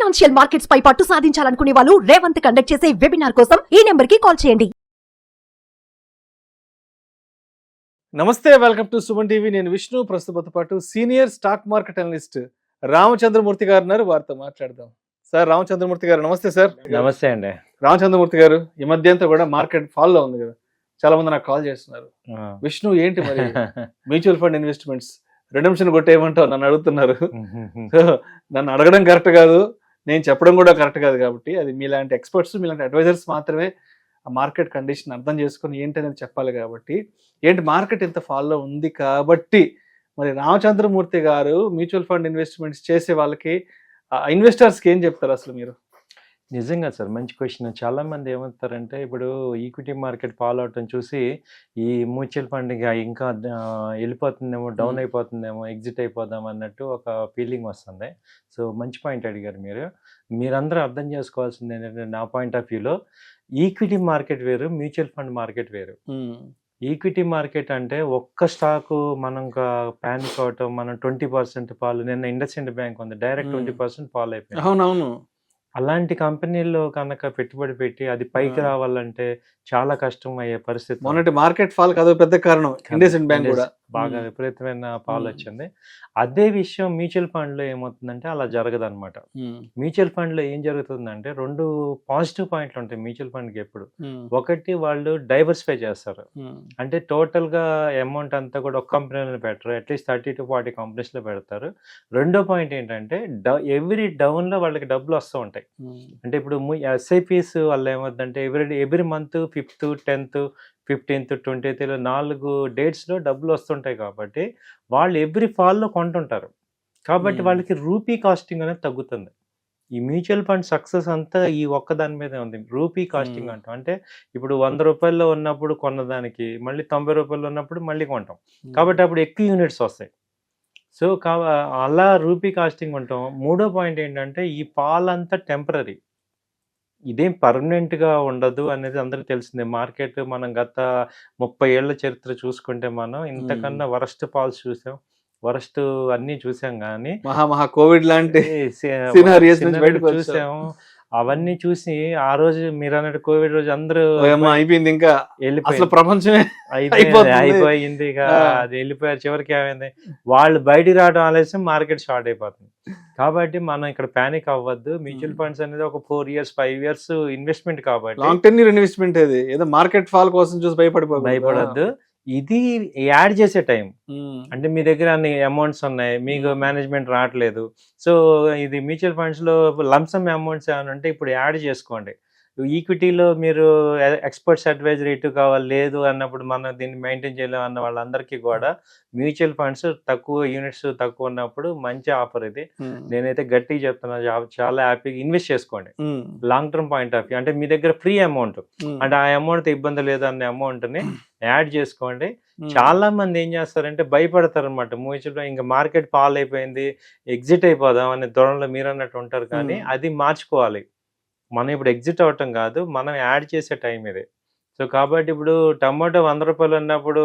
Financial markets పై పట్టు సాధించాలనుకునే వాళ్ళు Revanth conduct చేసే వెబినార్ కోసం ఈ నెంబర్ కి కాల్ చేయండి. నమస్తే, వెల్కమ్ టు సుమన్ టీవీ. నేను విష్ణు. ప్రస్తుతంతో పాటు senior stock market analyst Ramachandramurthy గారు ఉన్నారు. వారితో మాట్లాడదాం. సార్ రామచంద్రమూర్తి గారు నమస్తే. సార్ నమస్తే అండి. రామచంద్రమూర్తి గారు, ఈ మధ్య అంతా కూడా మార్కెట్ ఫాల్ లో ఉంది కదా, చాలా మంది నాకు కాల్ చేస్తున్నారు. విష్ణు ఏంటి మరి మ్యూచువల్ ఫండ్ ఇన్వెస్ట్మెంట్స్ రిడమ్షన్ కొట్టేయమంటావు నన్ను అడుగుతున్నారు. సో నన్ను అడగడం కరెక్ట్ కాదు, నేను చెప్పడం కూడా కరెక్ట్ కాదు. కాబట్టి అది మీలాంటి ఎక్స్పర్ట్స్, మీలాంటి అడ్వైజర్స్ మాత్రమే ఆ మార్కెట్ కండిషన్ అర్థం చేసుకొని ఏంటి అనేది చెప్పాలి. కాబట్టి ఏంటి మార్కెట్ ఇంత ఫాల్లో ఉంది కాబట్టి మరి రామచంద్రమూర్తి గారు మ్యూచువల్ ఫండ్ ఇన్వెస్ట్మెంట్స్ చేసే వాళ్ళకి, ఇన్వెస్టర్స్కి ఏం చెప్తారు అసలు మీరు? నిజంగా సార్, మంచి క్వశ్చన్. చాలా మంది ఏమంటారంటే, ఇప్పుడు ఈక్విటీ మార్కెట్ ఫాలో అవటం చూసి ఈ మ్యూచువల్ ఫండ్ ఇంకా వెళ్ళిపోతుందేమో, డౌన్ అయిపోతుందేమో, ఎగ్జిట్ అయిపోదాం అన్నట్టు ఒక ఫీలింగ్ వస్తుంది. సో మంచి పాయింట్ అడిగారు మీరు. మీరందరూ అర్థం చేసుకోవాల్సింది ఏంటంటే, నా పాయింట్ ఆఫ్ వ్యూలో ఈక్విటీ మార్కెట్ వేరు, మ్యూచువల్ ఫండ్ మార్కెట్ వేరు. ఈక్విటీ మార్కెట్ అంటే ఒక్క స్టాకు మనం ప్యానిక్ అవటం, మనం 20% ఫాల్. నిన్న ఇండస్ఇండ్ బ్యాంక్ ఉంది, డైరెక్ట్ 20% ఫాల్ అయిపోయింది. అవునవును. అలాంటి కంపెనీల్లో కనుక పెట్టుబడి పెట్టి అది పైకి రావాలంటే చాలా కష్టం అయ్యే పరిస్థితి. మొన్నటి మార్కెట్ ఫాల్ కాదు పెద్ద కారణం, ఇండస్ఇండ్ బ్యాంక్ కూడా బాగా విపరీతమైన ఫాల్ వచ్చింది. అదే విషయం మ్యూచువల్ ఫండ్ లో ఏమవుతుందంటే అలా జరగదు అనమాట. మ్యూచువల్ ఫండ్ లో ఏం జరుగుతుందంటే, రెండు పాజిటివ్ పాయింట్లు ఉంటాయి మ్యూచువల్ ఫండ్ కి ఎప్పుడు. ఒకటి, వాళ్ళు డైవర్సిఫై చేస్తారు. అంటే టోటల్ గా అమౌంట్ అంతా కూడా ఒక కంపెనీలో పెట్టరు, అట్లీస్ట్ 30 to 40 కంపెనీస్ లో పెడతారు. రెండో పాయింట్ ఏంటంటే, ఎవ్రీ డౌన్ లో వాళ్ళకి డబ్బులు వస్తూ ఉంటాయి. అంటే ఇప్పుడు ఎస్ఐపిస్ వల్ల ఏమవుతుందంటే, every month 5th, 10th, 15th, 20th 4 డేట్స్లో డబ్బులు వస్తుంటాయి. కాబట్టి వాళ్ళు ఎవ్రీ ఫాల్లో కొంటుంటారు. కాబట్టి వాళ్ళకి రూపీ కాస్టింగ్ అనేది తగ్గుతుంది. ఈ మ్యూచువల్ ఫండ్ సక్సెస్ అంతా ఈ ఒక్క దాని మీదే ఉంది, రూపీ కాస్టింగ్ అంటాం. అంటే ఇప్పుడు 100 రూపాయల్లో ఉన్నప్పుడు కొన్నదానికి మళ్ళీ 90 రూపాయలు ఉన్నప్పుడు మళ్ళీ కొంటాం. కాబట్టి అప్పుడు ఎక్కువ యూనిట్స్ వస్తాయి. సో అలా రూపీ కాస్టింగ్ ఉంటాం. మూడో పాయింట్ ఏంటంటే, ఈ పాలంతా టెంపరీ, ఇదేం పర్మనెంట్గా ఉండదు అనేది అందరికీ తెలిసిందే. మార్కెట్ మనం గత 30 ఏళ్ల చరిత్ర చూసుకుంటే మనం ఇంతకన్నా వరస్ట్ పాల్స్ చూసాం, వరస్ట్ అన్నీ చూసాం. కానీ మహా కోవిడ్ లాంటి చూసాము. అవన్నీ చూసి ఆ రోజు మీరు అన్నట్టు కోవిడ్ రోజు అందరూ అయిపోయింది, ఇంకా వెళ్ళిపోయింది, ప్రపంచమే అయిపోయింది. ఇక అది వెళ్ళిపోయారు. చివరికి ఏమైంది, వాళ్ళు బయటికి రావడం ఆలస్యం, మార్కెట్ షార్ట్ అయిపోతుంది. కాబట్టి మనం ఇక్కడ ప్యానిక్ అవ్వద్దు. మ్యూచువల్ ఫండ్స్ అనేది ఒక 4 years 5 years ఇన్వెస్ట్మెంట్ కాబట్టి, లాంగ్ టెన్యూర్ ఇన్వెస్ట్మెంట్. అది ఏదో మార్కెట్ ఫాల్ కోసం చూసి భయపడద్దు. ఇది యాడ్ చేసే టైం. అంటే మీ దగ్గర అన్ని అమౌంట్స్ ఉన్నాయి, మీకు మేనేజ్మెంట్ రావట్లేదు. సో ఇది మ్యూచువల్ ఫండ్స్ లో లంసమ్ అమౌంట్స్ ఏమైనా ఉంటే ఇప్పుడు యాడ్ చేసుకోండి. ఈక్విటీలో మీరు ఎక్స్పర్ట్స్ అడ్వైజరీ ఇటు కావాలి లేదు అన్నప్పుడు, మనం దీన్ని మెయింటైన్ చేయలేము అన్న వాళ్ళందరికీ కూడా మ్యూచువల్ ఫండ్స్ తక్కువ యూనిట్స్ తక్కువ ఉన్నప్పుడు మంచి ఆఫర్ ఇది. నేనైతే గట్టిగా చెప్తున్నా, చాలా హ్యాపీగా ఇన్వెస్ట్ చేసుకోండి. Long term point of view అంటే మీ దగ్గర ఫ్రీ అమౌంట్, అంటే ఆ అమౌంట్ ఇబ్బంది లేదు అనే అమౌంట్ ని యాడ్ చేసుకోండి. చాలా మంది ఏం చేస్తారంటే భయపడతారు అనమాట. మ్యూచువల్ ఇంకా మార్కెట్ ఫాల్ అయిపోయింది, ఎగ్జిట్ అయిపోదాం అనే ధోరణిలో మీరు అన్నట్టు ఉంటారు. కానీ అది మార్చుకోవాలి. మనం ఇప్పుడు ఎగ్జిట్ అవ్వటం కాదు, మనం యాడ్ చేసే టైం ఇది. సో కాబట్టి ఇప్పుడు టమాటో 100 రూపాయలు అన్నప్పుడు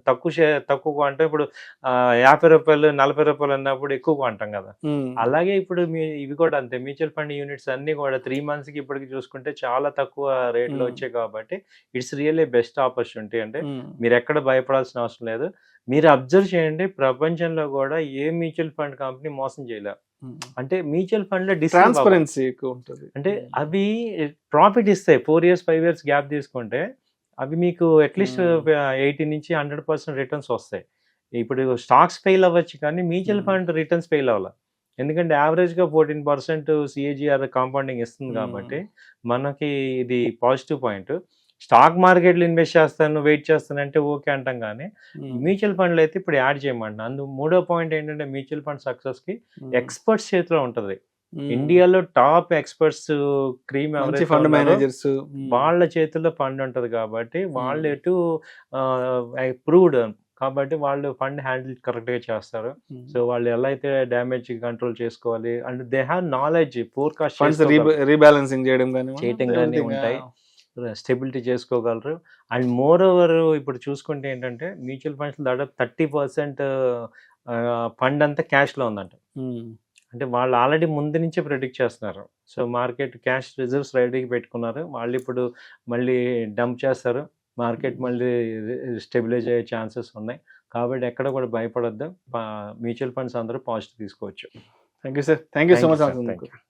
తక్కువ కొంటాం, ఇప్పుడు 50 రూపాయలు 40 రూపాయలు అన్నప్పుడు ఎక్కువ కొంటాం కదా. అలాగే ఇప్పుడు ఇవి కూడా అంతే. మ్యూచువల్ ఫండ్ యూనిట్స్ అన్ని కూడా 3 months కి ఇప్పటికి చూసుకుంటే చాలా తక్కువ రేట్లో వచ్చాయి. కాబట్టి ఇట్స్ రియల్లీ బెస్ట్ ఆపర్చునిటీ. అంటే మీరు ఎక్కడ భయపడాల్సిన అవసరం లేదు. మీరు అబ్జర్వ్ చేయండి, ప్రపంచంలో కూడా ఏ మ్యూచువల్ ఫండ్ కంపెనీ మోసం చేయలేదు. అంటే మ్యూచువల్ ఫండ్ లో ట్రాన్స్పరెన్సీ ఎక్కువ ఉంటుంది. అంటే అవి ప్రాఫిట్ ఇస్తాయి. 4 years 5 years గ్యాప్ తీసుకుంటే అవి మీకు అట్లీస్ట్ 80 నుంచి 100% రిటర్న్స్ వస్తాయి. ఇప్పుడు స్టాక్స్ ఫెయిల్ అవ్వచ్చు, కానీ మ్యూచువల్ ఫండ్ రిటర్న్స్ ఫెయిల్ అవ్వాలి. ఎందుకంటే యావరేజ్గా 14% CAGR కాంపౌండింగ్ ఇస్తుంది. కాబట్టి మనకి ఇది పాజిటివ్ పాయింట్. స్టాక్ మార్కెట్లో ఇన్వెస్ట్ చేస్తాను, వెయిట్ చేస్తానంటే ఓకే అంటాం. కానీ మ్యూచువల్ ఫండ్లో అయితే ఇప్పుడు యాడ్ చేయమంటున్నా. మూడో పాయింట్ ఏంటంటే, మ్యూచువల్ ఫండ్ సక్సెస్కి ఎక్స్పర్ట్స్ చేతిలో ఉంటుంది. ఇండియాలో top experts, cream fund managers, వాళ్ళ చేతుల్లో ఫండ్ ఉంటుంది. కాబట్టి వాళ్ళు ఎటు ప్రూవ్డ్, కాబట్టి వాళ్ళు ఫండ్ హ్యాండిల్ కరెక్ట్గా చేస్తారు. సో వాళ్ళు ఎలా అయితే డ్యామేజ్ కంట్రోల్ చేసుకోవాలి, and they have knowledge, forecast rebalancing చేయడం కానీ ఉంటాయి, స్టెబిలిటీ చేసుకోగలరు. అండ్ మోర్ ఓవర్ ఇప్పుడు చూసుకుంటే ఏంటంటే, మ్యూచువల్ ఫండ్స్ దాదాపు 30% ఫండ్ అంతా క్యాష్లో ఉందంట. అంటే వాళ్ళు ఆల్రెడీ ముందు నుంచే ప్రిడిక్ట్ చేస్తున్నారు. సో మార్కెట్ క్యాష్ రిజర్వ్స్ రెడీగా పెట్టుకున్నారు. వాళ్ళు ఇప్పుడు మళ్ళీ డంప్ చేస్తారు. మార్కెట్ మళ్ళీ స్టెబిలైజ్ అయ్యే ఛాన్సెస్ ఉన్నాయి. కాబట్టి ఎక్కడ కూడా భయపడొద్దు. మ్యూచువల్ ఫండ్స్ అందరూ పాజిటివ్ తీసుకోవచ్చు. Thank you sir, thank you so Thank you, much. sir. Thank you.